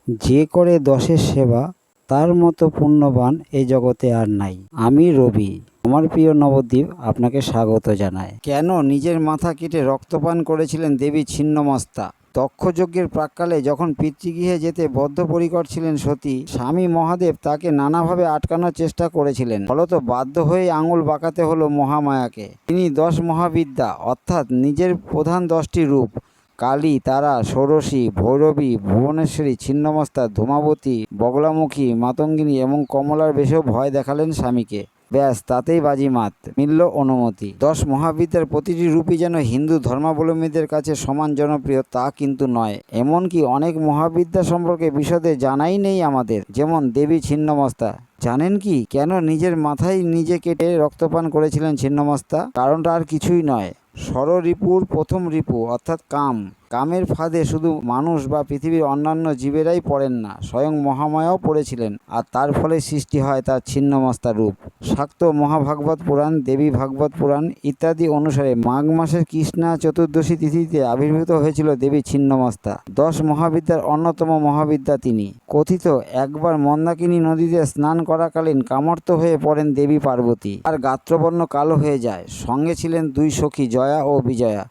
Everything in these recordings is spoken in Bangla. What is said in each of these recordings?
যে করে দশের সেবা তার মতো পুণ্যবান এই জগতে আর নাই। আমি রবি, আমার প্রিয় নবদ্বীপ আপনাকে স্বাগত জানায়। কেন নিজের মাথা কেটে রক্তপান করেছিলেন দেবী ছিন্নমস্তা? দক্ষ যজ্ঞের প্রাক্কালে যখন পিতৃগৃহে যেতে বদ্ধপরিকর ছিলেন সতী, স্বামী মহাদেব তাকে নানাভাবে আটকানোর চেষ্টা করেছিলেন। ফলত বাধ্য হয়ে আঙুল বাঁকাতে হলো মহামায়াকে। তিনি 10 মহাবিদ্যা অর্থাৎ নিজের প্রধান 10টি রূপ কালী, তারা, ষোড়শী, ভৈরবী, ভুবনেশ্বরী, ছিন্নমস্তা, ধূমাবতী, বগলামুখী, মাতঙ্গিনী এবং কমলার বেশেও ভয় দেখালেন স্বামীকে। ব্যাস, তাতেই বাজিমাত, মিলল অনুমতি। 10 মহাবিদ্যার প্রতিটি রূপই যেন হিন্দু ধর্মাবলম্বীদের কাছে সমান জনপ্রিয় তা কিন্তু নয়। এমনকি অনেক মহাবিদ্যা সম্পর্কে বিশদে জানাই নেই আমাদের, যেমন দেবী ছিন্নমস্তা। জানেন কি কেন নিজের মাথায় নিজে কেটে রক্তপান করেছিলেন ছিন্নমস্তা? কারণটা আর কিছুই নয়, ষড়রিপুর প্রথম রিপু অর্থাৎ কাম। কামের ফাঁদে শুধু মানুষ বা পৃথিবীর অন্যান্য জীবেরাই পড়েন না, স্বয়ং মহামায়াও পড়েছিলেন, আর তার ফলে সৃষ্টি হয় তার ছিন্নমস্তা রূপ। শাক্ত মহাভাগবত পুরাণ, দেবী ভাগবত পুরাণ ইত্যাদি অনুসারে মাঘ মাসের কৃষ্ণা চতুর্দশী তিথিতে আবির্ভূত হয়েছিল দেবী ছিন্নমস্তা। 10 মহাবিদ্যার অন্যতম মহাবিদ্যা তিনি। কথিত একবার মন্দাকিনী নদীতে স্নান করাকালীন কামর্ত হয়ে পড়েন দেবী পার্বতী, আর গাত্রবর্ণ কালো হয়ে যায়। সঙ্গে ছিলেন 2 সখী জয়া ও বিজয়া,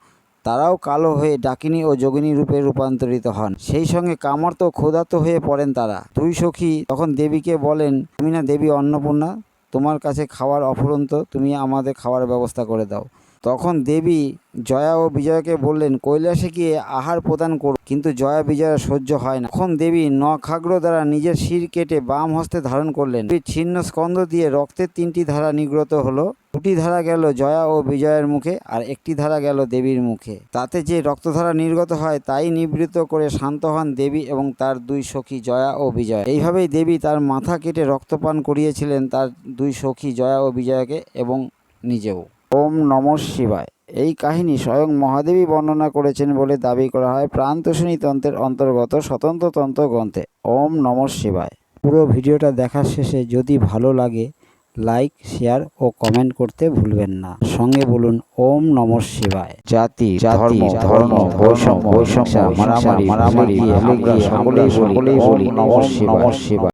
তারাও কালো হয়ে ডাকিনী ও যোগিনী রূপে রূপান্তরিত হন। সেই সঙ্গে কামর্ত ক্ষুধার্ত হয়ে পড়েন তারা। 2 সখী তখন দেবীকে বলেন, তুমি না দেবী অন্নপূর্ণা, তোমার কাছে খাওয়ার অফুরন্ত, তুমি আমাদের খাওয়ার ব্যবস্থা করে দাও। তখন দেবী জয়া ও বিজয়াকে বললেন, কৈলাসে গিয়ে আহার প্রদান করুন। কিন্তু জয়া বিজয়া সহ্য হয় না। তখন দেবী নখাগ্র দ্বারা নিজের শির কেটে বাম হস্তে ধারণ করলেন। ছিন্ন স্কন্ধ দিয়ে রক্তের 3টি ধারা নির্গত হলো। 2টি ধারা গেল জয়া ও বিজয়ের মুখে, আর 1টি ধারা গেল দেবীর মুখে। তাতে যে রক্তধারা নির্গত হয় তাই নিবৃত্ত করে শান্ত হন দেবী এবং তার 2 সখী জয়া ও বিজয়। এইভাবেই দেবী তার মাথা কেটে রক্তপান করিয়েছিলেন তার 2 সখী জয়া ও বিজয়াকে এবং নিজেও। ওম নমঃ শিবায়। এই কাহিনী স্বয়ং মহাদেবী বর্ণনা করেছেন বলে দাবি করা হয় প্রাণতোষিণী তন্ত্রের অন্তর্গত স্বতন্ত্র তন্ত্র গ্রন্থে। ওম নমঃ শিবায়। পুরো ভিডিওটা দেখার শেষে যদি ভালো লাগে লাইক, শেয়ার ও কমেন্ট করতে ভুলবেন না। সঙ্গে বলুন ওম নমঃ শিবায়। জাতি ধর্ম বৈষম্য মারামারি সকলেই বলি ওম নমঃ শিবায়।